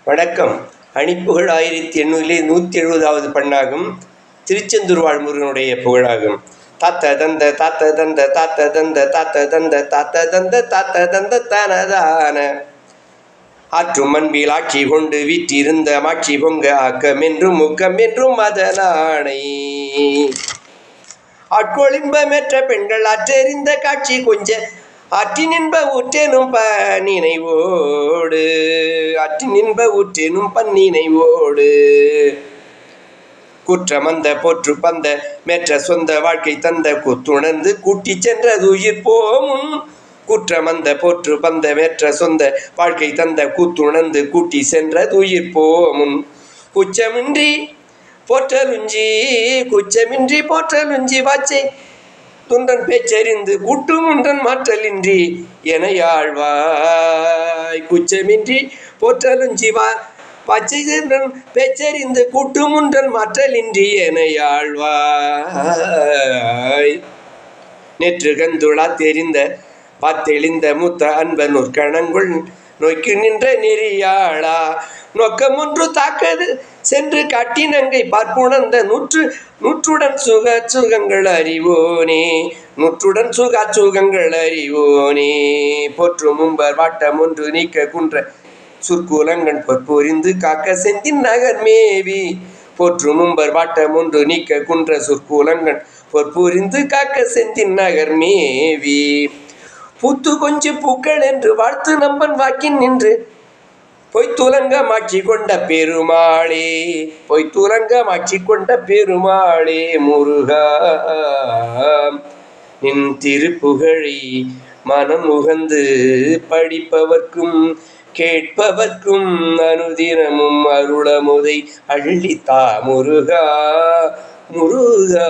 வணக்கம். அணிப்புகழ் 1870 பண்ணாகும். திருச்செந்தூர் வாழ்முருகனுடைய புகழாகும். தாத்த தந்த தாத்த தந்த தாத்த தந்த தாத்த தந்த தாத்த தந்த தாத்த தந்த தனதான ஆற்றும் அன்பில் ஆட்சி கொண்டு வீற்றிருந்த மாட்சி பொங்க ஆக்கம் என்றும் முக்கம் என்றும் மதனானை ஆட்கொளின்பமேற்ற பெண்கள் ஆற்றெறிந்த காட்சி கொஞ்ச ஆற்றினின்ப ஊற்றேனும் பன்னினைவோடு ஆற்றினின்ப ஊற்றேனும் பன்னினைவோடு குற்றமந்த போற்று பந்த மேற்ற சொந்த வாழ்க்கை தந்த குத்துணர்ந்து கூட்டி சென்றது உயிர் போமுன் குற்றமந்த போற்று பந்த மேற்ற சொந்த வாழ்க்கை தந்த கூத்துணர்ந்து கூட்டி சென்றது உயிர் போமுன் குச்சமின்றி போற்றலுஞ்சி குச்சமின்றி போற்றலுஞ்சி வாச்சை துன்றன் பேச்சறிந்து கூட்டுமுன்றன் மாற்றலின்றி என யாழ்வாய் குச்சமின்றி போற்றலுஞ்சி வாச்சை சென்றன் பேச்சறிந்து கூட்டுமுன்றன் மாற்றலின்றி என யாழ்வாய் நேற்று கந்துளா தெரிந்த பார்த்தெளிந்த மூத்த அன்பன் கணங்குள் நோய்க்கு நின்ற நெறியாளா நோக்கம் ஒன்று தாக்கது சென்று காட்டினங்கை பார்ப்புணர்ந்த நூற்றுடன் சுகங்கள் அறிவோனே நூற்றுடன் சுகங்கள் அறிவோனே போற்று மும்பர் வாட்டம் ஒன்று நீக்க குன்ற சுற்குலங்கள் பொற்புரிந்து காக்க செந்தின் நகர் மேவி போற்று மும்பர் வாட்டம் ஒன்று நீக்க குன்ற சுற்குலங்கள் பொற்புரிந்து காக்க செந்தின் நகர் மேவி பூத்து கொஞ்சு பூக்கள் என்று வாழ்த்து நம்பன் வாக்கின் நின்று பொய்த்துலங்க மாட்சி கொண்ட பெருமாளே பொய்த்துலங்க மாட்சி கொண்ட பெருமாளே முருகா நின் திருப்புகழை மனம் உகந்து படிப்பவர்க்கும் கேட்பவர்க்கும் அனுதினமும் அருளமுதை அள்ளித்தா முருகா முருகா.